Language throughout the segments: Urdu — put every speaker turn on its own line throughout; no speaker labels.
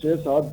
6-7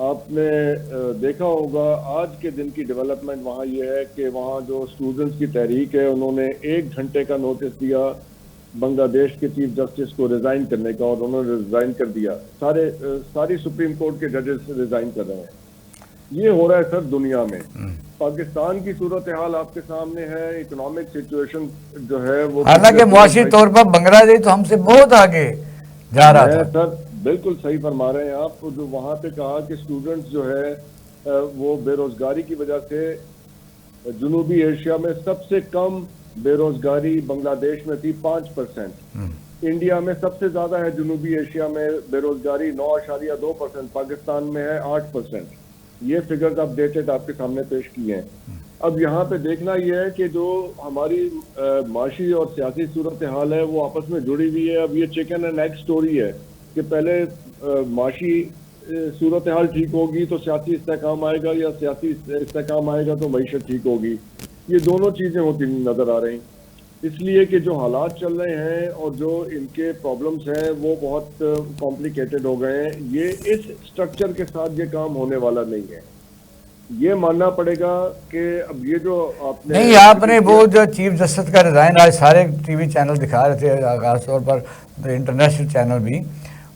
آپ نے دیکھا ہوگا آج کے دن کی ڈیولپمنٹ وہاں یہ ہے کہ وہاں جو اسٹوڈنٹس کی تحریک ہے انہوں نے 1 گھنٹے کا نوٹس دیا بنگلہ دیش کے چیف جسٹس کو ریزائن کرنے کا، اور انہوں نے ریزائن کر دیا. ساری سپریم کورٹ کے ججز ریزائن کر رہے ہیں. یہ ہو رہا ہے سر دنیا میں. پاکستان کی صورتحال آپ کے سامنے ہے. اکنامک سچویشن جو ہے وہ،
حالانکہ معاشی طور پر بنگلہ دیش تو ہم سے بہت آگے جا رہا تھا.
سر بالکل صحیح فرما رہے ہیں آپ. جو وہاں پہ کہا کہ اسٹوڈنٹس جو ہے وہ بے روزگاری کی وجہ سے، جنوبی ایشیا میں سب سے کم بے روزگاری بنگلہ دیش میں تھی 5%. انڈیا میں سب سے زیادہ ہے جنوبی ایشیا میں بے روزگاری 9.2%. پاکستان میں ہے 8%. یہ فگرز اپ ڈیٹڈ آپ کے سامنے پیش کیے ہیں. اب یہاں پہ دیکھنا یہ ہے کہ جو ہماری معاشی اور سیاسی صورتحال ہے وہ آپس میں جڑی ہوئی ہے. اب یہ چکن اینڈ ایگ سٹوری ہے کہ پہلے معاشی صورتحال ٹھیک ہوگی تو سیاسی استحکام آئے گا، یا سیاسی استحکام آئے گا تو معیشت ٹھیک ہوگی. یہ دونوں چیزیں ہوتی نظر آ رہی. اس لیے کہ جو حالات چل رہے ہیں اور جو ان کے پرابلمز ہیں وہ بہت کمپلیکیٹڈ ہو گئے ہیں. یہ اس سٹرکچر کے ساتھ یہ کام ہونے والا نہیں ہے. یہ ماننا پڑے گا کہ اب یہ جو آپ نے
نہیں، آپ نے وہ جو چیف جسٹس کا ریزائن آج سارے ٹی وی چینل دکھا رہے تھے، خاص طور پر انٹرنیشنل چینل بھی.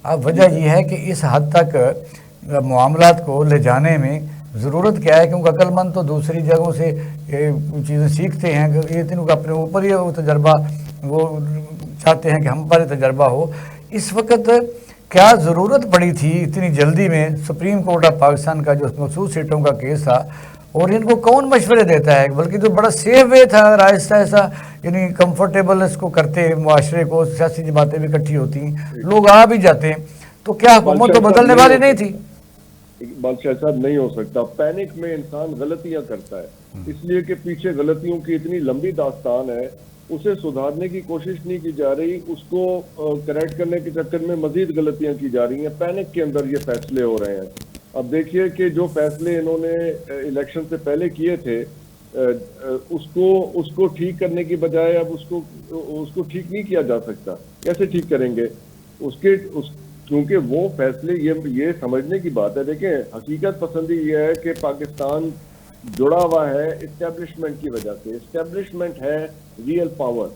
اب وجہ یہ ہے کہ اس حد تک معاملات کو لے جانے میں ضرورت کیا ہے، کیونکہ عقل مند تو دوسری جگہوں سے چیزیں سیکھتے ہیں کہ یہ تنوں اپنے اوپر ہی وہ تجربہ، وہ چاہتے ہیں کہ ہم پر تجربہ ہو. اس وقت کیا ضرورت پڑی تھی اتنی جلدی میں سپریم کورٹ آف پاکستان کا جو مخصوص سیٹوں کا کیس تھا، اور ان کو کون مشورے دیتا ہے؟ بلکہ جو بڑا سیف وے تھا، اگر آہستہ آہستہ یعنی کمفرٹیبل اس کو کرتے، معاشرے کو، سیاسی جماعتیں بھی اکٹھی ہوتی ہیں، لوگ آ بھی جاتے ہیں، تو کیا حکومت تو بدلنے والی نہیں تھی؟
اقبال شاہ صاحب نہیں ہو سکتا. پینک میں انسان غلطیاں کرتا ہے، اس لیے کہ پیچھے غلطیوں کی اتنی لمبی داستان ہے. اسے سدھارنے کی کوشش نہیں کی جا رہی، اس کو کریکٹ کرنے کے چکر میں مزید غلطیاں کی جا رہی ہیں. پینک کے اندر یہ فیصلے ہو رہے ہیں. اب دیکھیے کہ جو فیصلے انہوں نے الیکشن سے پہلے کیے تھے، اس کو ٹھیک کرنے کی بجائے اب اس کو ٹھیک نہیں کیا جا سکتا. کیسے ٹھیک کریں گے؟ کیونکہ وہ فیصلے یہ سمجھنے کی بات ہے. دیکھیں، حقیقت پسندی یہ ہے کہ پاکستان جڑا ہوا ہے اسٹیبلشمنٹ کی وجہ سے. اسٹیبلشمنٹ ہے ریئل پاور.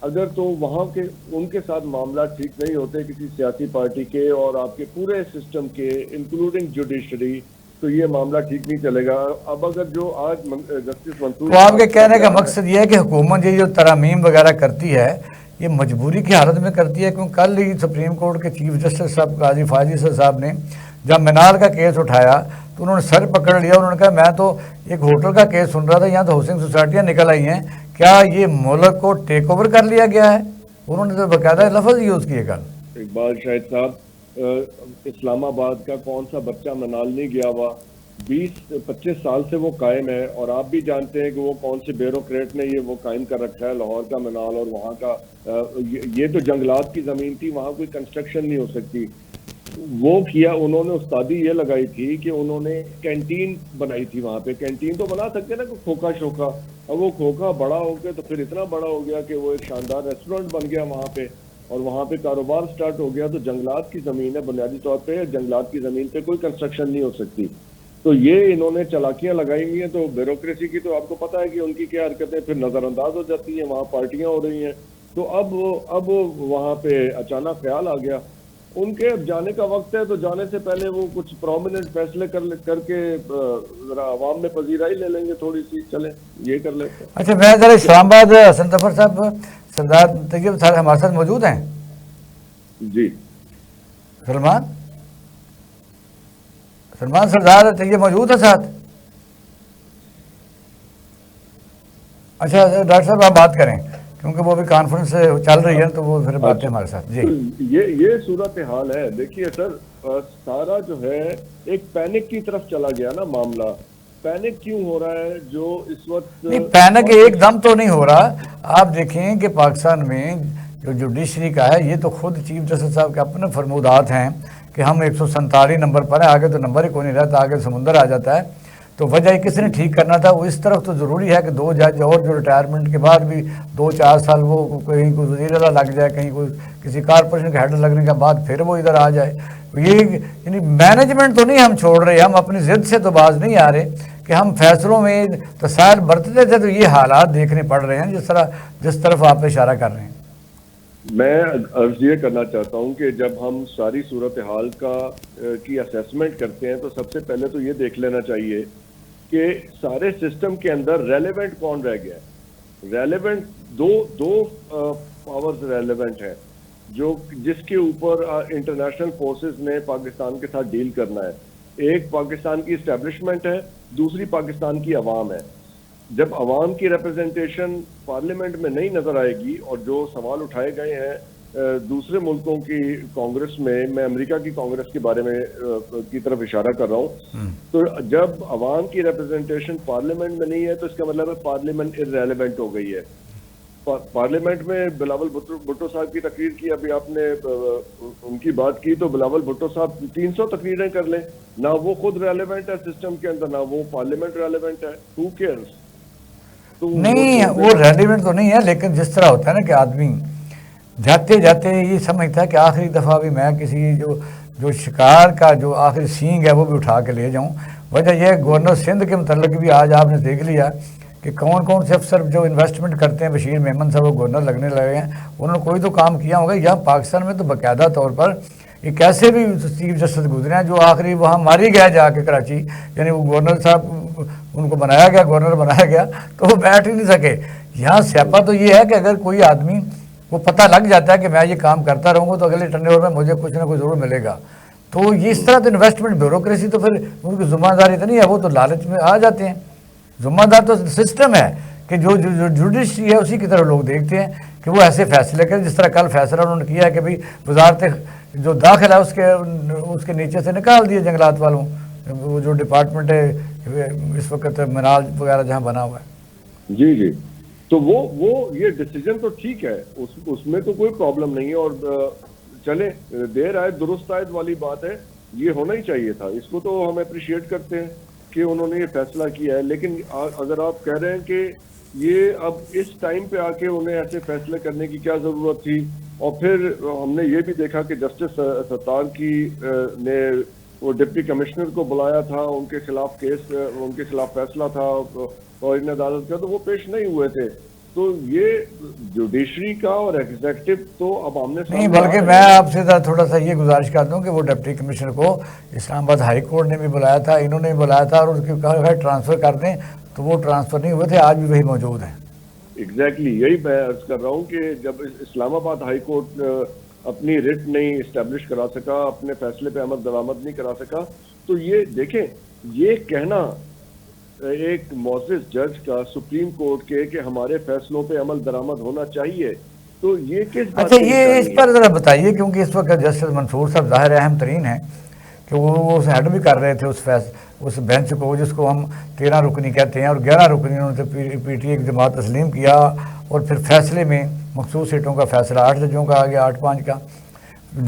اگر تو وہاں کے ان کے ساتھ معاملات ٹھیک نہیں ہوتے کسی سیاسی پارٹی کے اور آپ کے پورے سسٹم کے انکلوڈنگ جوڈیشری، تو یہ معاملہ ٹھیک نہیں چلے گا. اب اگر جو آج جسٹس منصور،
تو آپ کے کہنے کا مقصد یہ ہے کہ حکومت یہ جو ترامیم وغیرہ کرتی ہے یہ مجبوری کی حالت میں کرتی ہے؟ کیونکہ کل ہی سپریم کورٹ کے چیف جسٹس صاحب قاضی فاضل صاحب نے جب مینار کا کیس اٹھایا تو انہوں نے سر پکڑ لیا. انہوں نے کہا میں تو ایک ہوٹل کا کیس سن رہا تھا، یہاں تو ہاؤسنگ سوسائٹیاں نکل آئی ہیں، کیا یہ ملک کو ٹیک اوور کر لیا گیا ہے؟ انہوں نے تو باقاعدہ لفظ یوز کیے. کل
اقبال شاہد صاحب، اسلام آباد کا کون سا بچہ منال نہیں گیا ہوا؟ 20-25 سال سے وہ قائم ہے، اور آپ بھی جانتے ہیں کہ وہ کون سے بیوروکریٹ نے وہ قائم کر رکھا ہے. لاہور کا منال اور وہاں کا یہ تو جنگلات کی زمین تھی، وہاں کوئی کنسٹرکشن نہیں ہو سکتی. وہ کیا انہوں نے، استادی یہ لگائی تھی کہ انہوں نے کینٹین بنائی تھی. وہاں پہ کینٹین تو بنا سکتے نا، کوئی کھوکھا شوکھا، اور وہ کھوکھا بڑا ہو گیا تو پھر اتنا بڑا ہو گیا کہ وہ ایک شاندار ریسٹورینٹ بن گیا وہاں پہ، اور وہاں پہ کاروبار سٹارٹ ہو گیا. تو جنگلات کی زمین ہے، بنیادی طور پہ جنگلات کی زمین پہ کوئی کنسٹرکشن نہیں ہو سکتی. تو یہ انہوں نے چالاکیاں لگائی ہوئی ہیں. تو بیوروکریسی کی تو آپ کو پتہ ہے کہ ان کی کیا حرکتیں پھر نظر انداز ہو جاتی ہیں. وہاں پارٹیاں ہو رہی ہیں، تو اب وہاں پہ اچانک خیال آ گیا ان کے اب جانے کا وقت ہے، تو جانے سے پہلے وہ کچھ پرومیننٹ فیصلے کر کے ذرا عوام میں پذیرائی لے لیں گے تھوڑی سی. چلیں یہ کر لیتے ہیں.
اچھا، میں ذرا اسلام آباد حسن ظفر صاحب، سردار طیب صاحب ہمارے ساتھ موجود ہیں؟
جی
سلمان سردار طیب موجود ہے ساتھ؟ اچھا ڈاکٹر صاحب آپ بات کریں، کیونکہ وہ بھی کانفرنس چل رہی ہے تو وہ پھر باتیں ہمارے ساتھ. جی،
یہ صورتحال ہے. دیکھیے سر، سارا جو ہے ایک پینک کی طرف چلا گیا نا معاملہ. پینک کیوں ہو رہا ہے جو اس وقت؟
نہیں، پینک ایک دم تو نہیں ہو رہا. آپ دیکھیں کہ پاکستان میں جو جوڈیشری کا ہے، یہ تو خود چیف جسٹس صاحب کے اپنے فرمودات ہیں کہ ہم 147 نمبر پر ہیں، آگے تو نمبر ہی کوئی نہیں رہتا، آگے سمندر آ جاتا ہے. تو وجہ کس نے ٹھیک کرنا تھا. وہ اس طرف تو ضروری ہے کہ 2 جج اور جو ریٹائرمنٹ کے بعد بھی 2-4 سال وہ کہیں کوئی وزیر اعلیٰ لگ جائے, کہیں کوئی کسی کارپوریشن کا ہیڈ لگنے کے بعد پھر وہ ادھر آ جائے. یہ یعنی مینجمنٹ تو نہیں ہم چھوڑ رہے, ہم اپنی ضد سے تو باز نہیں آ رہے کہ ہم فیصلوں میں تساہل برتتے تھے, تو یہ حالات دیکھنے پڑ رہے ہیں جس طرف آپ اشارہ کر رہے ہیں.
میں عرض یہ کرنا چاہتا ہوں کہ جب ہم ساری صورتحال کی اسیسمنٹ کرتے ہیں تو سب سے پہلے تو یہ دیکھ لینا چاہیے کہ سارے سسٹم کے اندر ریلیونٹ کون رہ گیا ہے. ریلیونٹ دو پاورز ریلیونٹ ہیں جس کے اوپر انٹرنیشنل فورسز نے پاکستان کے ساتھ ڈیل کرنا ہے. ایک پاکستان کی اسٹیبلشمنٹ ہے, دوسری پاکستان کی عوام ہے. جب عوام کی ریپرزنٹیشن پارلیمنٹ میں نہیں نظر آئے گی, اور جو سوال اٹھائے گئے ہیں دوسرے ملکوں کی کانگریس میں امریکہ کی کانگریس کے بارے میں کی طرف اشارہ کر رہا ہوں, تو جب عوام کی ریپرزنٹیشن پارلیمنٹ میں نہیں ہے تو اس کا مطلب ہے پارلیمنٹ ارریلیونٹ ہو گئی ہے. پارلیمنٹ میں بلاول بھٹو صاحب کی تقریر کی, ابھی آپ نے ان کی بات کی, تو بلاول بھٹو صاحب 300 تقریریں کر لیں, نہ وہ خود ریلیونٹ ہے سسٹم کے اندر, نہ وہ پارلیمنٹ ریلیونٹ ہے. ہو کیئرز؟
نہیں, وہ ریلیونٹ تو نہیں ہے, لیکن جس طرح ہوتا ہے نا کہ آدمی جاتے جاتے یہ سمجھتا ہے کہ آخری دفعہ بھی میں کسی جو شکار کا جو آخری سینگ ہے وہ بھی اٹھا کے لے جاؤں. وجہ یہ گورنر سندھ کے متعلق بھی آج آپ نے دیکھ لیا کہ کون سے افسر جو انویسٹمنٹ کرتے ہیں, بشیر میمن صاحب وہ گورنر لگنے لگے ہیں, انہوں نے کوئی تو کام کیا ہوگا. یہاں پاکستان میں تو باقاعدہ طور پر ایک ایسے بھی چیف جسٹس گزرے ہیں جو آخری وہاں ماری گیا جا کے کراچی, یعنی وہ گورنر صاحب ان کو بنایا گیا, گورنر بنایا گیا تو وہ بیٹھ ہی نہیں سکے. یہاں سیاپا تو یہ ہے کہ اگر کوئی آدمی کو پتہ لگ جاتا ہے کہ میں یہ کام کرتا رہوں گا تو اگلے ٹرن اوور میں مجھے کچھ نہ کچھ ضرور ملے گا. تو یہ اس طرح تو انویسٹمنٹ بیوروکریسی تو پھر ان کی ذمہ داری تو نہیں ہے, وہ تو لالچ میں آ جاتے ہیں. ذمہ دار تو سسٹم ہے کہ جو جوڈیشری ہے اسی کی طرف لوگ دیکھتے ہیں کہ وہ ایسے فیصلے کریں. جس طرح کل فیصلہ انہوں نے کیا ہے کہ بھئی وزارت جو داخلہ ہے اس کے نیچے سے نکال دیے جنگلات والوں, وہ جو ڈپارٹمنٹ ہے اس وقت منال وغیرہ جہاں بنا ہوا ہے.
جی تو وہ یہ ڈیسیجن تو ٹھیک ہے, اس میں تو کوئی پرابلم نہیں ہے, اور چلیں دیر آئے درست آئے والی بات ہے, یہ ہونا ہی چاہیے تھا. اس کو تو ہم اپریشیٹ کرتے ہیں کہ انہوں نے یہ فیصلہ کیا ہے. لیکن اگر آپ کہہ رہے ہیں کہ یہ اب اس ٹائم پہ آ کے انہیں ایسے فیصلے کرنے کی کیا ضرورت تھی, اور پھر ہم نے یہ بھی دیکھا کہ جسٹس ستار کی نے وہ ڈپٹی کمشنر کو بلایا تھا, ان کے خلاف کیس, ان کے خلاف فیصلہ تھا اور ان عدالت کا, تو وہ پیش نہیں ہوئے تھے. تو یہ جوڈیشری کا اور ایگزیکٹو تو اب ہم نے
نہیں, بلکہ میں آپ سے تھوڑا سا یہ گزارش کرتا ہوں کہ وہ ڈپٹی کمشنر کو اسلام آباد ہائی کورٹ نے بھی بلایا تھا, انہوں نے بھی بلایا تھا, اور اس کی کہا ٹرانسفر کر دیں, تو وہ ٹرانسفر نہیں ہوئے تھے, آج بھی وہی موجود ہیں.
ایگزیکٹلی یہی میں عرض کر رہا ہوں کہ جب اسلام آباد ہائی کورٹ اپنی ریٹ نہیں اسٹیبلش کرا سکا, اپنے فیصلے پہ عمل درآمد نہیں کرا سکا, تو یہ دیکھیں, یہ کہنا ایک معزز جج کا سپریم کورٹ کے کہ ہمارے فیصلوں پہ عمل درآمد ہونا چاہیے, تو یہ کس بات.
اچھا, یہ اس پر ذرا بتائیے, کیونکہ اس وقت جسٹس منصور صاحب ظاہر اہم ترین ہیں کہ وہ اسے ہیڈ بھی کر رہے تھے اس بینچ کو, جس کو ہم 13 رکنی کہتے ہیں, اور 11 رکنی انہوں نے پی ٹی اے کی جماعت تسلیم کیا, اور پھر فیصلے میں مخصوص سیٹوں کا فیصلہ 8 ججوں کا آ گیا, 8-5 کا.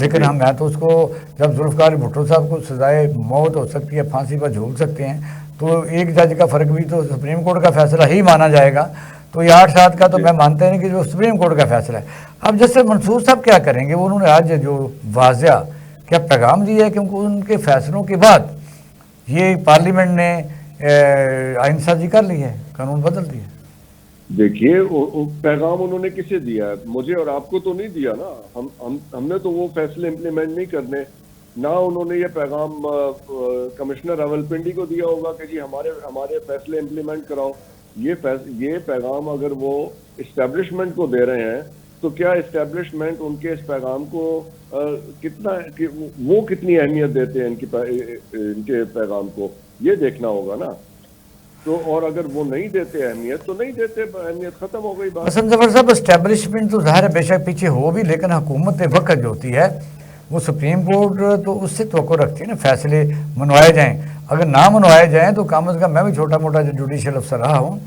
لیکن میں تو اس کو, جب ذوالفقار بھٹو صاحب کو سزائے موت ہو سکتی ہے, پھانسی پر جھول سکتے ہیں, تو ایک جج کا فرق بھی تو سپریم کورٹ کا فیصلہ ہی مانا جائے گا. تو یہ 8-7 کا تو میں مانتا نہیں کہ جو سپریم کورٹ کا فیصلہ ہے. اب جسٹس منصور صاحب کیا کریں گے, وہ انہوں نے آج جو واضح کیا پیغام دیا ہے, کیونکہ ان کے فیصلوں کے بعد یہ پارلیمنٹ نے آئین سازی کر لی ہے, قانون بدل دیا.
دیکھیے پیغام انہوں نے کسے دیا ہے, مجھے اور آپ کو تو نہیں دیا نا. ہم نے تو وہ فیصلے امپلیمنٹ نہیں کرنے, نہ انہوں نے یہ پیغام کمشنر راولپنڈی کو دیا ہوگا کہ جی ہمارے فیصلے امپلیمنٹ کراؤ. یہ پیغام اگر وہ اسٹیبلشمنٹ کو دے رہے ہیں تو کیا اسٹیبلشمنٹ ان کے اس پیغام کو وہ کتنی اہمیت دیتے ہیں ان کے پیغام کو, یہ دیکھنا ہوگا نا. تو اور اگر وہ نہیں دیتے اہمیت تو نہیں دیتے, اہمیت ختم ہو گئی بات.
حسن ظفر صاحب, اسٹیبلشمنٹ تو ظاہر ہے بے شک پیچھے ہو بھی, لیکن حکومت وقت جو ہوتی ہے وہ سپریم کورٹ تو اس سے توقع رکھتی ہے نا فیصلے منوائے جائیں. اگر نہ منوائے جائیں تو کم از کم, میں بھی چھوٹا موٹا جو جوڈیشل افسر رہا ہوں,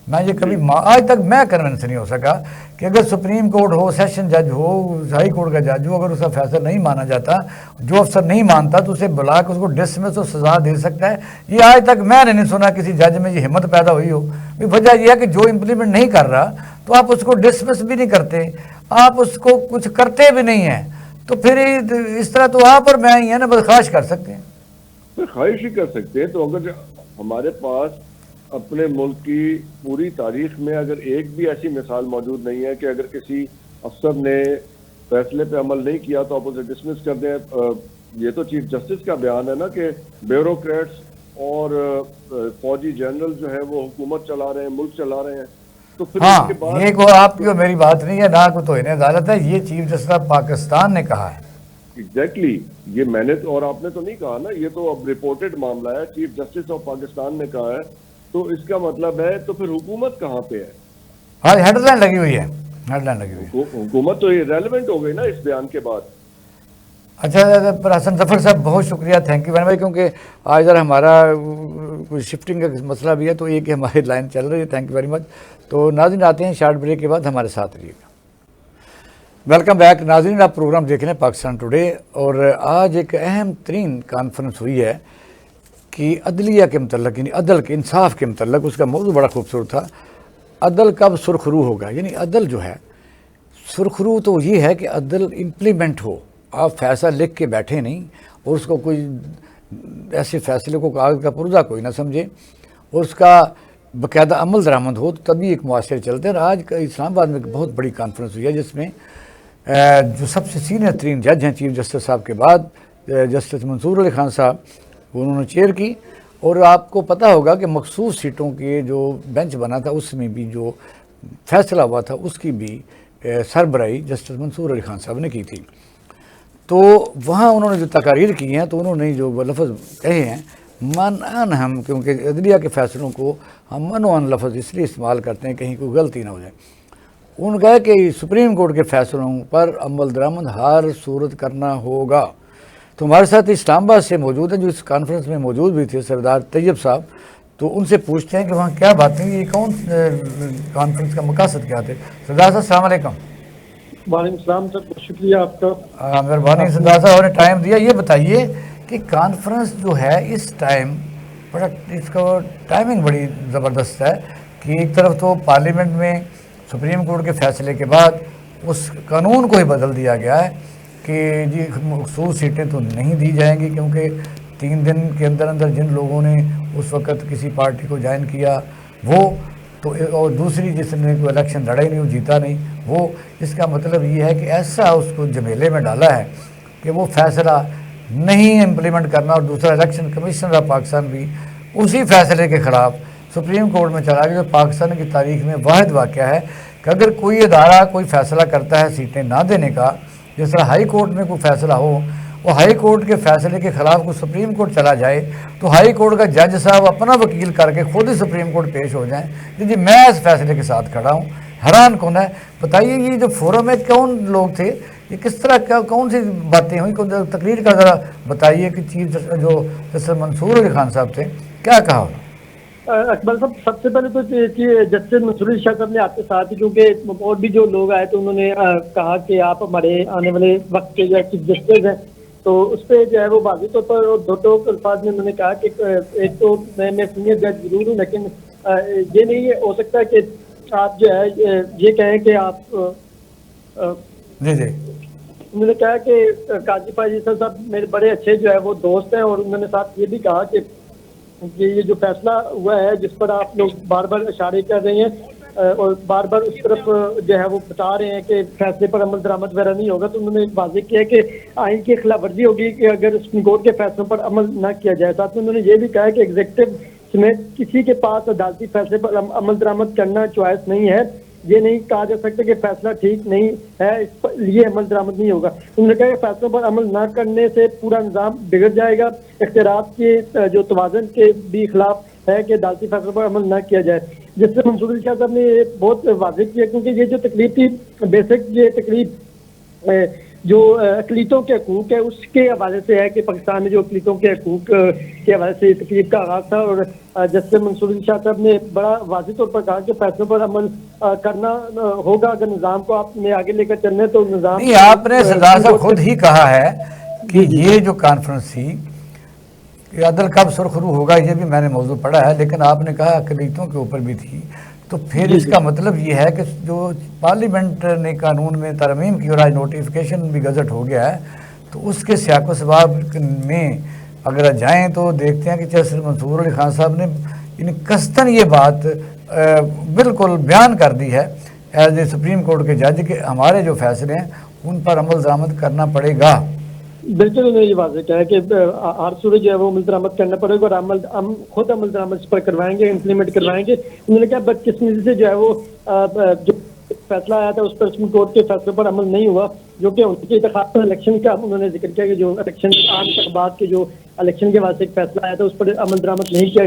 میں یہ کبھی آج تک میں کنونس نہیں ہو سکا کہ اگر سپریم کورٹ ہو، سیشن جج ہو، ہائی کورٹ کا جج ہو، اگر اس کا فیصلہ نہیں مانا جاتا، جو افسر نہیں مانتا تو اسے بلا کے اس کو ڈسمس اور سزا دے سکتا ہے. یہ آج تک میں نے نہیں سنا کسی جج میں یہ ہمت پیدا ہوئی ہو. وجہ یہ ہے کہ جو امپلیمنٹ نہیں کر رہا تو آپ اس کو ڈسمس بھی نہیں کرتے، آپ اس کو کچھ کرتے بھی نہیں ہیں، تو پھر اس طرح تو آپ اور میں ہی ہیں نا بس خواہش کر سکتے ہیں.
خواہش ہی کر سکتے ہیں. تو اگر ہمارے پاس اپنے ملک کی پوری تاریخ میں اگر ایک بھی ایسی مثال موجود نہیں ہے کہ اگر کسی افسر نے فیصلے پہ عمل نہیں کیا تو آپ اسے ڈسمس کر دیں. یہ تو چیف جسٹس کا بیان ہے نا کہ بیوروکریٹس اور فوجی جنرل جو ہے وہ حکومت چلا رہے ہیں، ملک چلا رہے ہیں. تو پھر
ہاں
اس کے بعد
یہ کو آپ کی اور میری بات نہیں ہے، نہ کو توہین عدالت ہے، یہ چیف جسٹس آف پاکستان نے کہا ہے.
ایگزیکٹلی یہ میں نے اور آپ نے تو نہیں کہا نا، یہ تو اب رپورٹڈ معاملہ ہے، چیف جسٹس آف پاکستان نے کہا ہے. تو اس کا مطلب ہے تو پھر حکومت کہاں پہ ہے؟
ہاں ہیڈ لائن لگی ہوئی ہے، ہیڈ لائن لگی ہوئی ہے.
حکومت تو ریلیونٹ ہو گئی نا اس بیان کے بعد.
اچھا پر حسن ظفر صاحب بہت شکریہ، تھینک یو ویری مچ، کیونکہ آج ذرا ہمارا کوئی شفٹنگ کا مسئلہ بھی ہے تو ایک ہماری لائن چل رہی ہے. Thank you very much. تو ناظرین آتے ہیں شارٹ بریک کے بعد، ہمارے ساتھ رہیے گا. ویلکم بیک ناظرین، آپ پروگرام دیکھ رہے ہیں پاکستان ٹوڈے، اور آج ایک اہم ترین کانفرنس ہوئی ہے کہ عدلیہ کے متعلق، یعنی عدل کے انصاف کے متعلق. اس کا موضوع بڑا خوبصورت تھا، عدل کب سرخرو ہوگا. یعنی عدل جو ہے سرخرو تو یہ ہے کہ عدل امپلیمنٹ ہو، آپ فیصلہ لکھ کے بیٹھے نہیں اور اس کو کوئی ایسے فیصلے کو کاغذ کا پرزہ کوئی نہ سمجھے اور اس کا باقاعدہ عمل درآمد ہو، تو تبھی ایک معاشرے چلتے ہیں. اور آج اسلام آباد میں ایک بہت بڑی کانفرنس ہوئی ہے جس میں جو سب سے سینئر ترین جج ہیں چیف جسٹس صاحب کے بعد جسٹس منصور علی خان صاحب، انہوں نے چیئر کی. اور آپ کو پتہ ہوگا کہ مخصوص سیٹوں کے جو بینچ بنا تھا اس میں بھی جو فیصلہ ہوا تھا اس کی بھی سربراہی جسٹس منصور علی خان صاحب نے کی تھی. تو وہاں انہوں نے جو تقاریر کی ہیں تو انہوں نے جو لفظ کہے ہیں من ہم، کیونکہ عدلیہ کے فیصلوں کو ہم من لفظ اس لیے استعمال کرتے ہیں کہیں کوئی غلطی نہ ہو جائے. انہوں نے کہا کہ سپریم کورٹ کے فیصلوں پر عمل درآمد ہر صورت کرنا ہوگا. تو ہمارے ساتھ اسلام آباد سے موجود ہیں جو اس کانفرنس میں موجود بھی تھے، سردار طیب صاحب. تو ان سے پوچھتے ہیں کہ وہاں کیا باتیں، یہ کون کانفرنس کا مقاصد کیا تھے. سردار صاحب السلام علیکم.
وعلیکم السلام سر، بہت شکریہ آپ کا.
مہربانی سردار صاحب نے ٹائم دیا. یہ بتائیے کہ کانفرنس جو ہے اس ٹائم بڑا، اس کا ٹائمنگ بڑی زبردست ہے کہ ایک طرف تو پارلیمنٹ میں سپریم کورٹ کے فیصلے کے بعد اس قانون کو ہی بدل دیا گیا ہے کہ جی مخصوص سیٹیں تو نہیں دی جائیں گی، کیونکہ 3 دن کے اندر اندر جن لوگوں نے اس وقت کسی پارٹی کو جوائن کیا وہ تو، اور دوسری جس نے کوئی الیکشن لڑا ہی نہیں، وہ جیتا نہیں وہ. اس کا مطلب یہ ہے کہ ایسا اس کو جمیلے میں ڈالا ہے کہ وہ فیصلہ نہیں امپلیمنٹ کرنا. اور دوسرا الیکشن کمیشنر آف پاکستان بھی اسی فیصلے کے خلاف سپریم کورٹ میں چلا گیا. جو پاکستان کی تاریخ میں واحد واقعہ ہے کہ اگر کوئی ادارہ کوئی فیصلہ کرتا ہے سیٹیں نہ دینے کا، جس طرح ہائی کورٹ میں کوئی فیصلہ ہو، وہ ہائی کورٹ کے فیصلے کے خلاف کوئی سپریم کورٹ چلا جائے تو ہائی کورٹ کا جج صاحب اپنا وکیل کر کے خود ہی سپریم کورٹ پیش ہو جائیں جی میں اس فیصلے کے ساتھ کھڑا ہوں. حیران کون ہے. بتائیے یہ جو فورم ہے کون لوگ تھے، یہ کس طرح کون سی باتیں ہوئی، تقریر کا ذرا بتائیے کہ چیف جو جسٹس منصور علی خان صاحب تھے کیا کہا.
اکبر صاحب سب سے پہلے تو جسٹس منصور علی شاہ صاحب نے آپ کے ساتھ ہی، کیونکہ اور بھی جو لوگ آئے تو انہوں نے کہا کہ آپ ہمارے آنے والے وقت کے جو چیف جسٹس ہیں، تو اس پہ جو ہے وہ واضح طور پر دو الفاظ میں انہوں نے کہا کہ ایک تو میں سینئر جج ضرور ہوں، لیکن یہ نہیں ہو سکتا کہ آپ جو ہے یہ کہیں کہ آپ
جی جی.
انہوں نے کہا کہ قاضی فائز صاحب میرے بڑے اچھے جو ہے وہ دوست ہیں، اور انہوں نے ساتھ یہ بھی کہا کہ یہ جو فیصلہ ہوا ہے جس پر آپ لوگ بار بار اشارے کر رہے ہیں اور بار بار اس طرف جو ہے وہ بتا رہے ہیں کہ فیصلے پر عمل درآمد وغیرہ نہیں ہوگا، تو انہوں نے واضح کیا کہ آئین کی خلاف ورزی ہوگی کہ اگر سپریم کورٹ کے فیصلوں پر عمل نہ کیا جائے. ساتھ میں انہوں نے یہ بھی کہا کہ ایگزیکٹو سمیت کسی کے پاس عدالتی فیصلے پر عمل درآمد کرنا چوائس نہیں ہے. یہ نہیں کہا جا سکتا کہ فیصلہ ٹھیک نہیں ہے اس پر لیے عمل درآمد نہیں ہوگا. انہوں نے کہا کہ فیصلوں پر عمل نہ کرنے سے پورا نظام بگڑ جائے گا. اختیارات کے جو توازن کے بھی خلاف ہے کہ عدالتی فیصلوں پر عمل نہ کیا جائے. جس سے منصور علی شاہ صاحب نے یہ بہت واضح کیا، کیونکہ یہ جو تقریب تھی بیسک یہ تقریب جو اقلیتوں کے حقوق ہے اس کے حوالے سے ہے کہ پاکستان میں جو اقلیتوں کے حقوق کے حوالے سے تقریب کا آغاز تھا، اور جسٹس منصور علی شاہ صاحب نے بڑا واضح طور پر کہا کہ فیصلوں پر عمل کرنا ہوگا، اگر نظام کو آپ نے آگے لے کر چلنا ہے تو نظام
نہیں، آپ نے سردار صاحب خود ہی کہا ہے کہ یہ جو کانفرنس تھی کہ عدل کب سرخرو ہوگا، یہ بھی میں نے موضوع پڑھا ہے، لیکن آپ نے کہا اقلیتوں کے اوپر بھی تھی، تو پھر اس کا مطلب یہ ہے کہ جو پارلیمنٹ نے قانون میں ترمیم کی اور آج نوٹیفیکیشن بھی گزٹ ہو گیا ہے، تو اس کے سیاق و سباب میں اگر جائیں تو دیکھتے ہیں کہ جسٹس منصور علی خان صاحب نے یعنی قصداً یہ بات بالکل بیان کر دی ہے ایز اے سپریم کورٹ کے جج کہ ہمارے جو فیصلے ہیں ان پر عمل درآمد کرنا پڑے گا۔
بالکل انہوں نے یہ واضح کہا ہے کہ ہر صورت جو ہے وہ عمل درآمد کرنا پڑے گا، اور خود عمل درآمد اس پر کروائیں گے، امپلیمنٹ کروائیں گے۔ انہوں نے کہا بدقسمتی سے جو ہے وہ جو فیصلہ آیا تھا اس پر سپریم کورٹ کے فیصلے پر عمل نہیں ہوا، جو کہ ان کے انتخاب الیکشن کا انہوں نے ذکر کیا کہ جو الیکشن عام انتخابات کے جو الیکشن کے واسطے ایک فیصلہ آیا تھا اس پر عمل درآمد نہیں کیا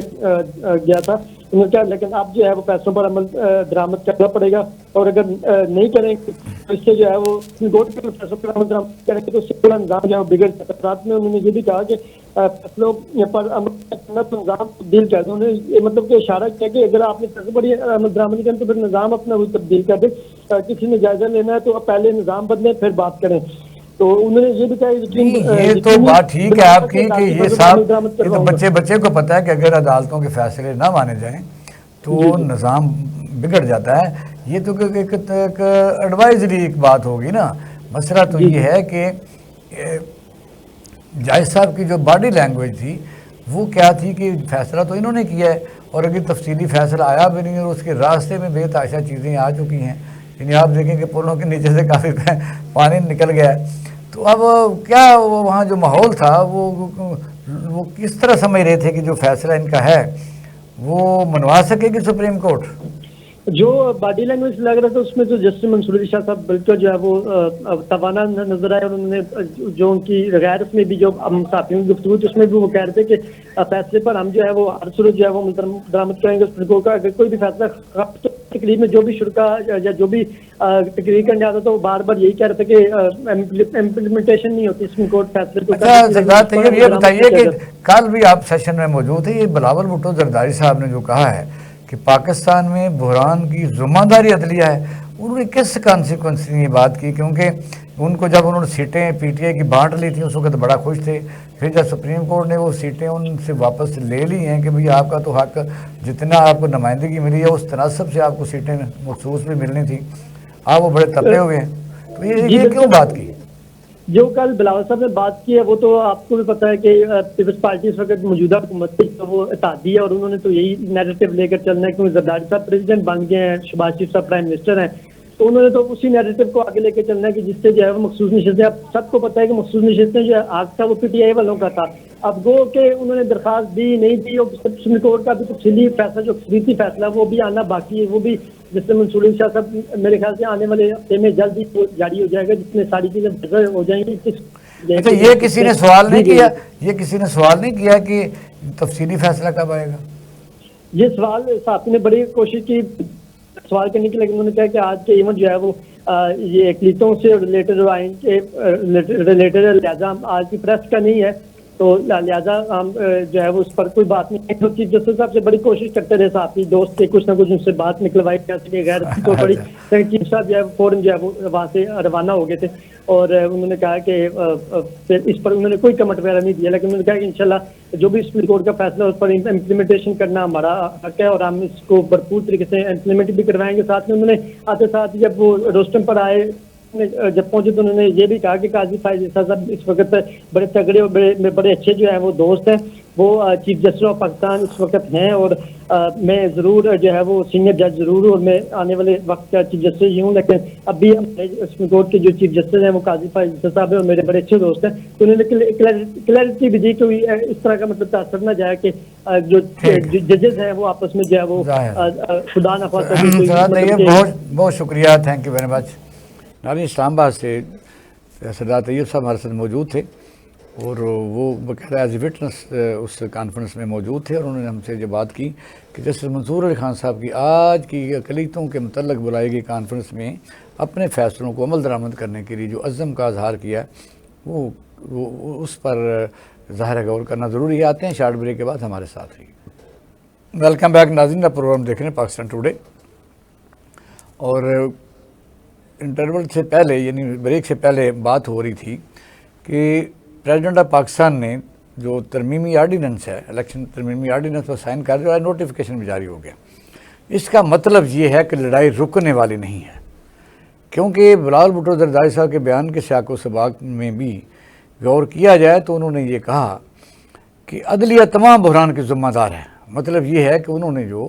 گیا تھا۔ انہوں نے کہا لیکن اب جو ہے وہ فیصلوں پر عمل درآمد کرنا پڑے گا، اور اگر نہیں کریں گے تو اس سے جو ہے وہ سپریم کورٹ کے فیصلوں پر عمل درآمد کریں گے تو اس سے پورا نظام جو ہے وہ بگڑ سکتا ہے۔ ساتھ میں انہوں نے یہ بھی کہا کہ فیصلوں پر عمل کرنا تو نظام تبدیل کر دیں۔ انہوں نے یہ مطلب کہ اشارہ کیا کہ اگر آپ نے فیصلوں پر عمل درآمد کریں تو پھر نظام اپنا وہ تبدیل کر دیں، کسی نے جائزہ لینا ہے تو پہلے نظام بدلیں پھر بات کریں۔ تو انہوں نے یہ بھی کہا
یہ تو بات ٹھیک ہے آپ کی کہ یہ صاحب یہ تو بچے کو پتہ ہے کہ اگر عدالتوں کے فیصلے نہ مانے جائیں تو نظام بگڑ جاتا ہے۔ یہ تو ایک ایڈوائزری ایک بات ہوگی نا۔ مسئلہ تو یہ ہے کہ جج صاحب کی جو باڈی لینگویج تھی وہ کیا تھی کہ فیصلہ تو انہوں نے کیا ہے، اور اگر تفصیلی فیصلہ آیا بھی نہیں اور اس کے راستے میں بے تحاشا چیزیں آ چکی ہیں، یعنی آپ دیکھیں کہ پلوں کے نیچے سے کافی پانی نکل گیا ہے، تو اب کیا وہاں جو ماحول تھا وہ کس طرح سمجھ رہے تھے کہ جو فیصلہ ان کا ہے وہ منوا سکے گی سپریم کورٹ؟
جو باڈی لینگویج لگ رہا تھا اس میں تو جسٹس منصور علی شاہ صاحب بالکل جو ہے وہ توانا نظر آئے، اور انہوں نے جو ان کی غیر اس میں بھی جو صحافیوں کی گفتگو تھی اس میں بھی وہ کہہ رہے تھے کہ فیصلے پر ہم جو ہے وہ ہر صورت جو ہے وہ درآمد کریں گے سپریم کورٹ کا۔ اگر کوئی بھی فیصلہ تقریب میں جو بھی شرکا یا جو بھی تقریر کرنے آتا تو وہ بار بار یہی کہہ رہے تھے کہ امپلیمنٹیشن نہیں ہوتی سپریم کورٹ فیصلے کو۔
اچھا سردار طیب یہ بتائیے کہ کل بھی آپ سیشن میں موجود تھے، یہ بلاول بھٹو زرداری صاحب نے جو کہا ہے کہ پاکستان میں بحران کی ذمہ داری عدلیہ ہے، انہوں نے کس کانسیکوینس میں یہ بات کی؟ کیونکہ ان کو جب انہوں نے سیٹیں پی ٹی آئی کی بانٹ لی تھیں اس وقت بڑا خوش تھے، پھر جب سپریم کورٹ نے وہ سیٹیں ان سے واپس لے لی ہیں کہ بھئی آپ کا تو حق جتنا آپ کو نمائندگی ملی ہے اس تناسب سے آپ کو سیٹیں مخصوص بھی ملنی تھی، آپ وہ بڑے تپے ہوئے ہیں، تو یہ کیوں بات کی؟
جو کل بلاول صاحب نے بات کی ہے وہ تو آپ کو بھی پتا ہے کہ پیپلز پارٹی اس وقت موجودہ حکومت کی وہ اتحادی ہے، اور انہوں نے تو یہی نیریٹو لے کر چلنا ہے کیونکہ زرداری صاحب پریزیڈنٹ بن گئے ہیں، شہباز شریف صاحب پرائم منسٹر ہیں، تو انہوں نے تو اسی نیریٹو کو آگے لے کے چلنا ہے کہ جس سے جو ہے وہ مخصوص نشستیں، اب سب کو پتہ ہے کہ مخصوص نشستیں جو ہے آج تھا وہ پی ٹی آئی والوں کا تھا، اب گو کہ انہوں نے درخواست دی نہیں دی، اور سپریم کورٹ کا بھی تفصیلی فیصلہ جو اقلیتی فیصلہ وہ بھی آنا باقی ہے، وہ بھی جس سے منصور علی شاہ صاحب میرے خیال سے آنے والے ہفتے میں جلد ہی جاری ہو جائے گا، جس میں ساری چیزیں بہتر ہو جائیں گی۔
اچھا یہ کسی نے سوال نہیں کیا کہ تفصیلی فیصلہ کب آئے گا؟
یہ سوال صاحب نے بڑی کوشش کی سوال کرنے کی، لیکن انہوں نے کہا کہ آج کے ایونٹ جو ہے وہ یہ اقلیتوں سے ریلیٹڈ آئیں کہ ریلیٹڈ لہٰذا آج کی پریس کا نہیں ہے، تو لہٰذا ہم جو ہے وہ اس پر کوئی بات نہیں ہوتی۔ جسٹس صاحب سے بڑی کوشش کرتے رہے ساتھی دوست کے کچھ نہ کچھ ان سے بات نکلوائی جا سکے، غیر تو بڑی چیف صاحب جو ہے فوراً جو ہے وہ وہاں سے روانہ ہو گئے تھے، اور انہوں نے کہا کہ اس پر انہوں نے کوئی کمنٹ وغیرہ نہیں دیا، لیکن انہوں نے کہا کہ انشاءاللہ جو بھی سپریم کورٹ کا فیصلہ اس پر امپلیمنٹیشن کرنا ہمارا حق ہے، اور ہم اس کو بھرپور طریقے سے امپلیمنٹ بھی کروائیں گے۔ ساتھ میں انہوں نے آتے ساتھ جب وہ روسٹم پر آئے جب پہنچے تو انہوں نے یہ بھی کہا کہ قاضی فائز عیسیٰ صاحب اس وقت بڑے تگڑے اور بڑے اچھے جو ہیں وہ دوست ہیں، وہ چیف جسٹس آف پاکستان اس وقت ہیں، اور میں ضرور جو ہے وہ سینئر جج ضرور ہوں اور میں آنے والے وقت کا چیف جسٹس ہی ہوں، لیکن ابھی سپریم کورٹ کے جو چیف جسٹس ہیں وہ قاضی فائز عیسیٰ صاحب ہیں اور میرے بڑے اچھے دوست ہیں، تو انہوں نے کلیئرٹی بھی دی کہ اس طرح کا مطلب تاثر نہ جائے کہ جو ججز ہیں وہ آپس میں جو ہے وہ خدا نخواستہ۔
بہت شکریہ، تھینک یو ویری مچ۔ ناظرین اسلام آباد سے سردار طیب صاحب ہمارے ساتھ موجود تھے، اور وہ باقاعدہ ایز اے وٹنس اس کانفرنس میں موجود تھے، اور انہوں نے ہم سے یہ بات کی کہ جسٹس منصور علی خان صاحب کی آج کی اقلیتوں کے متعلق بلائی گئی کانفرنس میں اپنے فیصلوں کو عمل درآمد کرنے کے لیے جو عزم کا اظہار کیا ہے وہ اس پر ظاہر غور کرنا ضروری ہے. آتے ہیں شارٹ بریک کے بعد ہمارے ساتھ رہیے. ویلکم بیک ناظرین، آپ پروگرام دیکھ رہے ہیں پاکستان ٹوڈے. اور انٹرول سے پہلے یعنی بریک سے پہلے بات ہو رہی تھی کہ پریزیڈنٹ آف پاکستان نے جو ترمیمی آرڈیننس ہے، الیکشن ترمیمی آرڈیننس پر سائن کر دیا، نوٹیفیکیشن بھی جاری ہو گیا. اس کا مطلب یہ ہے کہ لڑائی رکنے والی نہیں ہے، کیونکہ بلاول بھٹو زرداری صاحب کے بیان کے سیاق و سباق میں بھی غور کیا جائے تو انہوں نے یہ کہا کہ عدلیہ تمام بحران کے ذمہ دار ہے. مطلب یہ ہے کہ انہوں نے جو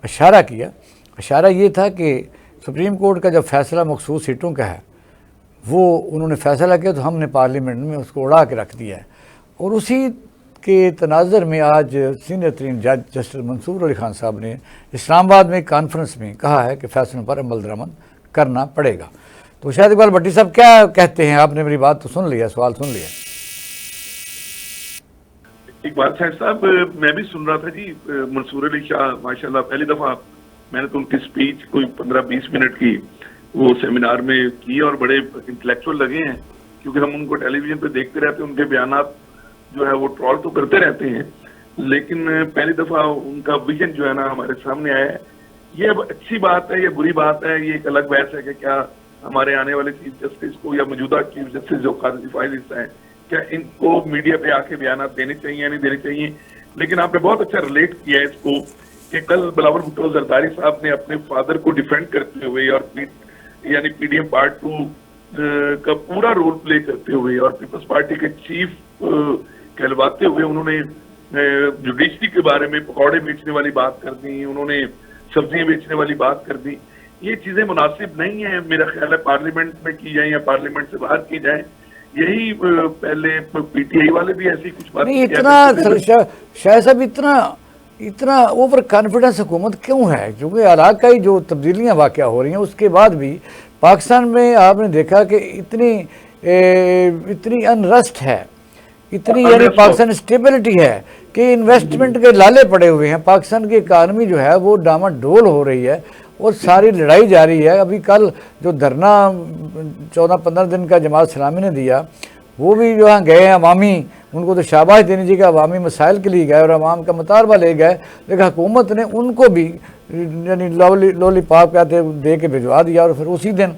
اشارہ کیا، اشارہ یہ تھا کہ سپریم کورٹ کا جب فیصلہ مخصوص سیٹوں کا ہے وہ انہوں نے فیصلہ کیا تو ہم نے پارلیمنٹ میں اس کو اڑا کے رکھ دیا ہے. اور اسی کے تناظر میں آج سینئر ترین جج جسٹس منصور علی خان صاحب نے اسلام آباد میں ایک کانفرنس میں کہا ہے کہ فیصلوں پر عمل درآمد کرنا پڑے گا. تو شاید اقبال بھٹی صاحب کیا کہتے ہیں؟ آپ نے میری بات تو سن لیا، سوال سن لیا.
اقبال صاحب میں بھی سن رہا تھا جی. منصور علی شاہ ماشاءاللہ پہلی دفعہ میں نے تو ان کی سپیچ کوئی 15-20 منٹ کی وہ سیمینار میں کی اور بڑے انٹلیکچوئل لگے ہیں، کیونکہ ہم ان کو ٹیلی ویژن پہ دیکھتے رہتے ہیں، ان کے بیانات جو ہے وہ ٹرول تو کرتے رہتے ہیں، لیکن پہلی دفعہ ان کا ویژن جو ہے نا ہمارے سامنے آیا ہے. یہ اب اچھی بات ہے، یہ بری بات ہے، یہ ایک الگ بحث ہے کہ کیا ہمارے آنے والے چیف جسٹس کو یا موجودہ چیف جسٹس جو قاضی فائز ہیں کیا ان کو میڈیا پہ آ کے بیانات دینے چاہیے یا نہیں دینے چاہیے. لیکن آپ نے بہت اچھا ریلیٹ کیا ہے اس کو کہ کل بلاول بھٹو زرداری صاحب نے اپنے فادر کو ڈیفینڈ کرتے ہوئے اور یعنی پی ڈی ایم پارٹ 2 کا پورا رول پلے کرتے ہوئے اور پیپلز پارٹی کے چیف کہلواتے ہوئے انہوں نے جوڈیشری کے بارے میں پکوڑے بیچنے والی بات کر دی، انہوں نے سبزیاں بیچنے والی بات کر دی. یہ چیزیں مناسب نہیں ہیں. میرا خیال ہے پارلیمنٹ میں کی جائیں یا پارلیمنٹ سے باہر کی جائیں. یہی پہلے پی ٹی آئی والے بھی ایسی کچھ بات
نہیں. اتنا شاید صاحب اتنا اوور کانفیڈنس حکومت کیوں ہے؟ کیونکہ علاقائی جو تبدیلیاں واقع ہو رہی ہیں اس کے بعد بھی پاکستان میں آپ نے دیکھا کہ اتنی انرسٹ ہے، اتنی یعنی پاکستان اسٹیبلٹی ہے کہ انویسٹمنٹ کے لالے پڑے ہوئے ہیں. پاکستان کی اکانومی جو ہے وہ ڈاماڈول ہو رہی ہے اور ساری لڑائی جاری ہے. ابھی کل جو دھرنا 14-15 دن کا جماعت اسلامی نے دیا وہ بھی جو ہاں گئے ہیں عوامی، ان کو تو شاباش دینی چاہیے کہ عوامی مسائل کے لیے گئے اور عوام کا مطالبہ لے گئے، لیکن حکومت نے ان کو بھی یعنی لولی پاپ کہتے دے کے بھجوا دیا اور پھر اسی دن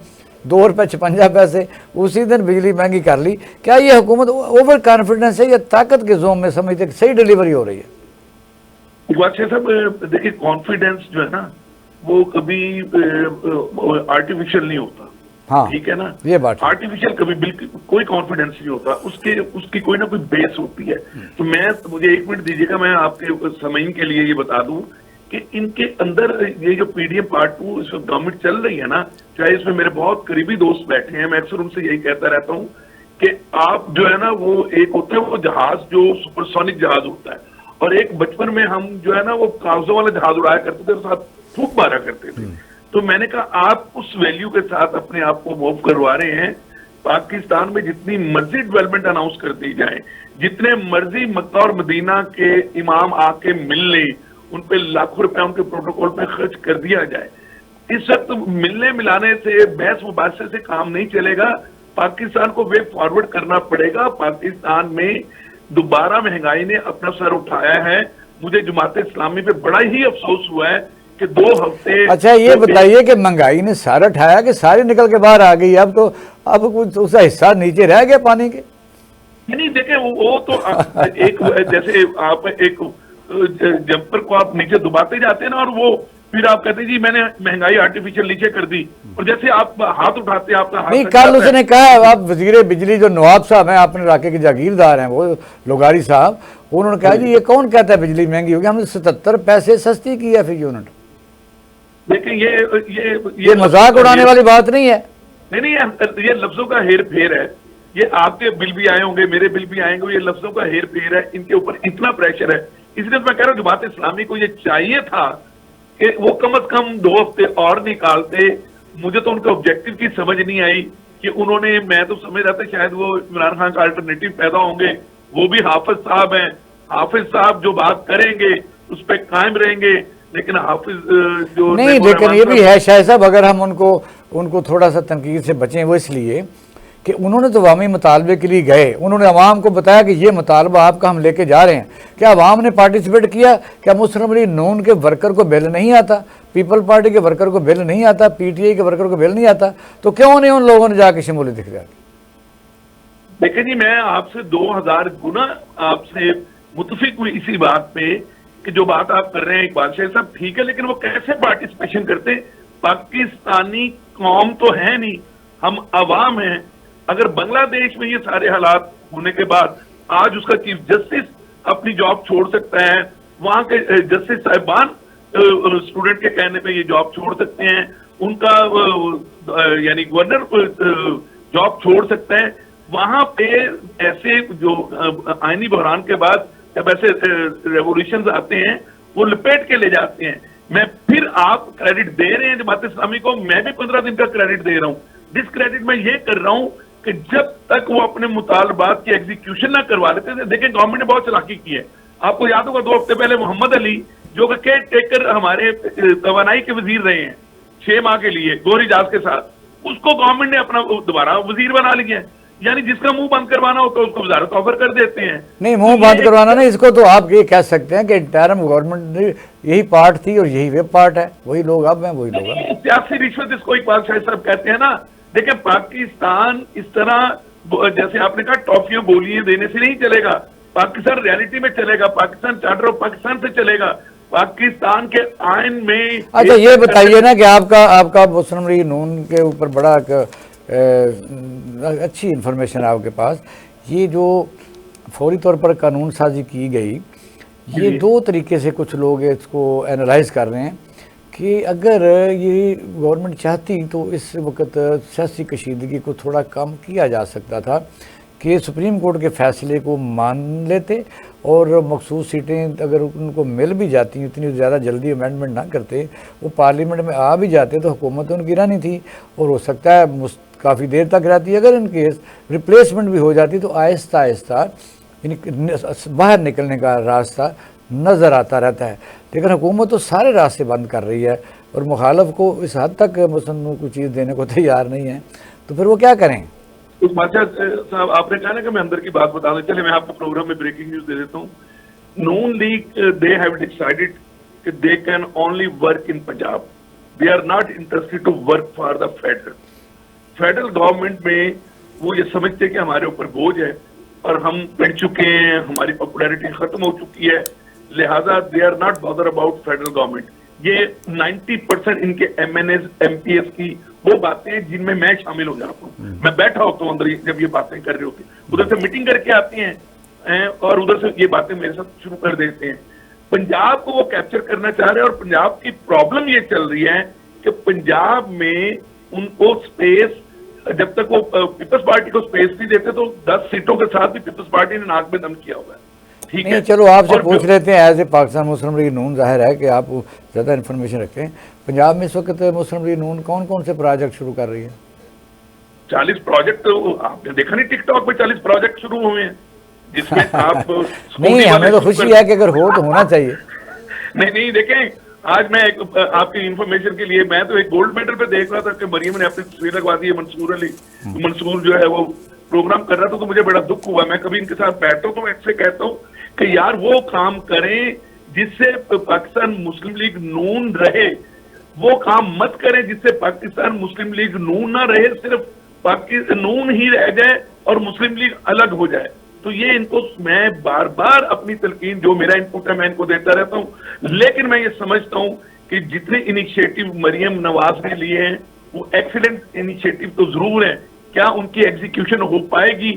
2 روپے 56 پیسے اسی دن بجلی مہنگی کر لی. کیا یہ حکومت اوور کانفیڈنس ہے یا طاقت کے زوم میں سمجھتے کہ صحیح ڈیلیوری ہو رہی ہے؟
اقبال صاحب دیکھیے کانفیڈنس جو ہے نا وہ کبھی آرٹیفیشل نہیں ہوتا.
ہاں
ٹھیک ہے نا،
یہ بات
آرٹیفیشل کبھی بالکل کوئی کانفیڈنس نہیں ہوتا، اس کی کوئی نہ کوئی بیس ہوتی ہے. تو مجھے 1 منٹ دیجیے گا، میں آپ کے سامعین کے لیے یہ بتا دوں کہ ان کے اندر یہ جو پی ڈی ایم پارٹ 2 اس وقت گورنمنٹ چل رہی ہے نا، چاہے اس میں میرے بہت قریبی دوست بیٹھے ہیں، میں اکثر ان سے یہی کہتا رہتا ہوں کہ آپ جو ہے نا وہ ایک ہوتا ہے وہ جہاز جو سپر سونک جہاز ہوتا ہے، اور ایک بچپن میں ہم جو ہے نا وہ کاغذوں والا جہاز اڑایا کرتے تھے اور ساتھ پھونک مارا کرتے تھے. تو میں نے کہا آپ اس ویلیو کے ساتھ اپنے آپ کو موو کروا رہے ہیں. پاکستان میں جتنی مرضی ڈیولپمنٹ اناؤنس کر دی جائے، جتنے مرضی مکہ اور مدینہ کے امام آ کے مل لیں، ان پہ لاکھوں روپے ان کے پروٹوکول پہ خرچ کر دیا جائے، اس وقت ملنے ملانے سے بحث مباحثے سے کام نہیں چلے گا. پاکستان کو وے فارورڈ کرنا پڑے گا. پاکستان میں دوبارہ مہنگائی نے اپنا سر اٹھایا ہے. مجھے جماعت اسلامی پہ بڑا ہی افسوس ہوا ہے کہ 2 ہفتے. اچھا
یہ بتائیے کہ مہنگائی نے سارا اٹھایا کہ ساری نکل کے باہر آ گئی؟ اب کچھ اس کا حصہ نیچے رہ گیا پانی کے؟
نہیں دیکھیں وہ تو ایک جیسے آپ ایک جمپر کو آپ نیچے دباتے جاتے ہیں نا، اور وہ پھر آپ کہتے ہیں جی میں نے مہنگائی آرٹیفیشل نیچے کر دی، اور جیسے آپ ہاتھ اٹھاتے ہیں آپ کا ہاتھ.
نہیں، کل اس نے کہا آپ وزیر بجلی جو نواب صاحب ہیں اپنے علاقے کے جاگیردار ہیں وہ لوگاری صاحب، انہوں نے کہا جی یہ کون کہتا ہے بجلی مہنگی ہوگی، ہم نے 77 پیسے سستی کی ہے فی یونٹ.
لیکن
یہ مذاق اڑانے والی بات نہیں ہے.
نہیں، یہ لفظوں کا ہیر پھیر ہے. یہ آپ کے بل بھی آئے ہوں گے، میرے بل بھی آئیں گے، یہ لفظوں کا ہیر پھیر ہے. ان کے اوپر اتنا پریشر ہے. اس لیے میں کہہ رہا ہوں جماعت اسلامی کو یہ چاہیے تھا کہ وہ کم از کم 2 ہفتے اور نکالتے. مجھے تو ان کے آبجیکٹو کی سمجھ نہیں آئی کہ انہوں نے، میں تو سمجھ رہا تھا شاید وہ عمران خان کا الٹرنیٹو پیدا ہوں گے. وہ بھی حافظ صاحب ہیں، حافظ صاحب جو بات کریں گے اس پہ قائم رہیں گے. لیکن حافظ جو
نہیں، لیکن یہ بھی ہے شاہ صاحب، اگر ہم ان کو ان کو تھوڑا سا تنقید سے بچیں وہ اس لیے کہ انہوں نے تو عوامی مطالبے کے لیے گئے, انہوں نے عوام کو بتایا کہ یہ مطالبہ آپ کا ہم لے کے جا رہے ہیں. کیا عوام نے پارٹیسپیٹ کیا؟ کیا مسلم لیگ نون کے ورکر کو بل نہیں آتا, پیپل پارٹی کے ورکر کو بل نہیں آتا, پی ٹی آئی کے ورکر کو بل نہیں آتا؟ تو کیوں نہیں ان لوگوں نے جا کے شمولیت دکھائی؟
دیکھیں جی, میں آپ سے 2000 گنا آپ سے متفق ہوئی اسی بات پہ کہ جو بات آپ کر رہے ہیں اقبال شاہ صاحب ٹھیک ہے, لیکن وہ کیسے پارٹیسپیشن کرتے ہیں؟ پاکستانی قوم تو ہے نہیں, ہم عوام ہیں. اگر بنگلہ دیش میں یہ سارے حالات ہونے کے بعد آج اس کا چیف جسٹس اپنی جاب چھوڑ سکتا ہے, وہاں کے جسٹس صاحبان اسٹوڈنٹ کے کہنے پہ یہ جاب چھوڑ سکتے ہیں, ان کا یعنی گورنر جاب چھوڑ سکتا ہے, وہاں پہ ایسے جو آئینی بحران کے بعد جب ایسے ریولیوشنز آتے ہیں وہ لپیٹ کے لے جاتے ہیں. میں پھر آپ کریڈٹ دے رہے ہیں جماعت اسلامی کو, میں بھی 15 دن کا کریڈٹ دے رہا ہوں. ڈس کریڈٹ میں یہ کر رہا ہوں کہ جب تک وہ اپنے مطالبات کی ایگزیکیوشن نہ کروا لیتے تھے. دیکھیں گورنمنٹ نے بہت چلاکی کی ہے, آپ کو یاد ہوگا 2 ہفتے پہلے محمد علی جو کہ کیئر ٹیکر ہمارے توانائی کے وزیر رہے ہیں 6 ماہ کے لیے گوہری جہاز کے ساتھ, اس کو گورنمنٹ نے اپنا دوبارہ وزیر بنا لیا ہے. یعنی جس کا منہ بند کروانا ہوتا ہے اس کو وزارت آفر کر دیتے ہیں. نہیں,
منہ بند کروانا نہیں, اس کو تو آپ یہ کہہ سکتے ہیں کہ انٹرم گورنمنٹ یہی پارٹ تھی اور یہی ویب پارٹ ہے, وہی لوگ اب ہیں وہی لوگ اب.
سیاسی رشوت اس کو اقبال شاہ صاحب کہتے ہیں نا. دیکھیں پاکستان اس طرح جیسے آپ نے کہا ٹافیاں گولیاں دینے سے نہیں چلے گا, پاکستان ریالٹی میں چلے گا, پاکستان چارٹر آف پاکستان سے چلے گا, پاکستان کے آئین میں.
اچھا یہ بتائیے نا کہ آپ کا مسلم لیگ نون کے اوپر بڑا اچھی انفارمیشن آپ کے پاس, یہ جو فوری طور پر قانون سازی کی گئی, یہ 2 طریقے سے کچھ لوگ اس کو اینالائز کر رہے ہیں کہ اگر یہ گورنمنٹ چاہتی تو اس وقت سیاسی کشیدگی کو تھوڑا کم کیا جا سکتا تھا کہ سپریم کورٹ کے فیصلے کو مان لیتے اور مخصوص سیٹیں اگر ان کو مل بھی جاتی اتنی زیادہ جلدی امینڈمنٹ نہ کرتے, وہ پارلیمنٹ میں آ بھی جاتے تو حکومت ان کی رہنی تھی اور ہو سکتا ہے کافی دیر تک رہتی. اگر ان کیس ریپلیسمنٹ بھی ہو جاتی تو آہستہ آہستہ باہر نکلنے کا راستہ نظر آتا رہتا ہے. لیکن حکومت تو سارے راستے بند کر رہی ہے اور مخالف کو اس حد تک مسلمانوں کو چیز دینے کو تیار نہیں ہے, تو پھر وہ کیا کریں؟
بادشاہ صاحب آپ نے کہا نا کہ میں اندر کی بات بتا دوں, چلے میں آپ کو پروگرام میں بریکنگ نیوز دے دیتا ہوں. Noon League they have decided کہ they can only work in Punjab, they are not interested to work for the federal government میں. وہ یہ سمجھتے کہ ہمارے اوپر بوجھ ہے اور ہم پڑ چکے ہیں, ہماری پاپولیرٹی ختم ہو چکی ہے, لہذا they are not bother about federal government. یہ 90% ان کے M N As M P S کی وہ باتیں جن میں میں شامل ہو جاتا ہوں. میں بیٹھا ہوتا ہوں اندر جب یہ باتیں کر رہے ہوتے ہیں, ادھر سے میٹنگ کر کے آتی ہیں اور ادھر سے یہ باتیں میرے ساتھ شروع کر دیتے ہیں. پنجاب کو وہ کیپچر کرنا چاہ رہے ہیں اور پنجاب کی پرابلم یہ چل رہی ہے کہ پنجاب میں ان کو سپیس, جب تک وہ پیپلز پارٹی کو سپیس نہیں دیتے تو 10 سیٹوں کے ساتھ بھی پیپلز پارٹی نے ناک میں دم کیا ہوا ہے.
نہیں چلو آپ سے پوچھ لیتے ہیں as a Pakistan Muslim League Noon, ظاہر ہے کہ آپ زیادہ انفارمیشن رکھتے ہیں. پنجاب میں اس وقت مسلم لیگ نون کون کون سے پروجیکٹ شروع کر رہی ہے؟
40 پروجیکٹ آپ نے دیکھا نہیں ٹک ٹاک پہ 40 پروجیکٹ شروع ہوئے ہیں جس میں آپ
نہیں, ہمیں تو خوشی ہے کہ اگر ہو تو ہونا چاہیے.
نہیں دیکھیں آج میں آپ کی انفارمیشن کے لیے میں تو ایک گولڈ میڈل پہ دیکھ رہا تھا کہ مریم نے اپنی تصویر لگوا دی ہے. منصور علی منصور جو ہے وہ پروگرام کر رہا تھا تو مجھے بڑا دکھ ہوا. میں کبھی ان کے ساتھ بیٹھتا ہوں تو میں سے کہتا ہوں کہ یار وہ کام کریں جس سے پاکستان مسلم لیگ نون رہے, وہ کام مت کریں جس سے پاکستان مسلم لیگ نون نہ رہے, صرف نون ہی رہ جائے اور مسلم لیگ الگ ہو جائے. تو یہ ان کو میں بار بار اپنی تلقین جو میرا انپوٹ ہے میں ان کو دیتا رہتا ہوں, لیکن میں یہ سمجھتا ہوں کہ جتنے انیشیٹو مریم نواز نے لیے ہیں وہ ایکسیلنٹ انیشیٹو تو ضرور ہیں, کیا ان کی ایگزیکیوشن ہو پائے گی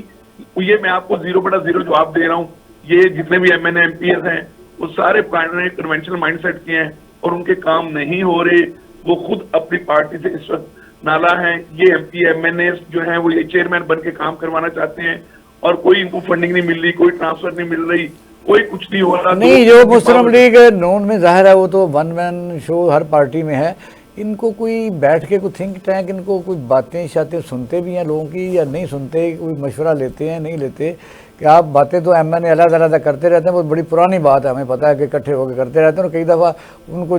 یہ میں آپ کو 0/0 جواب دے رہا ہوں. یہ جتنے بھی M N M P S ہیں وہ سارے کنونشنل مائنڈ سیٹ کے ہیں اور ان کے کام نہیں ہو رہے. وہ خود اپنی پارٹی سے اس وقت نالا ہیں. یہ M P M N S جو ہیں وہ یہ چیئرمین بن کے کام کروانا چاہتے ہیں اور کوئی ان کو فنڈنگ نہیں مل رہی, کوئی ٹرانسفر نہیں مل رہی, کوئی کچھ نہیں ہو رہا.
نہیں جو مسلم لیگ نون میں ظاہر ہے وہ تو ون مین شو ہر پارٹی میں ہے. ان کو کوئی بیٹھ کے کوئی تھنک ٹینک ان کو کوئی باتیں شاتیں سنتے بھی ہیں لوگوں کی یا نہیں سنتے, کوئی مشورہ لیتے ہیں نہیں لیتے؟ کہ آپ باتیں تو ایم این اے علیحدہ کرتے رہتے ہیں, بہت بڑی پرانی بات ہے, ہمیں پتہ ہے کہ اکٹھے ہو کے کرتے رہتے ہیں اور کئی دفعہ ان کو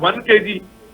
1 kg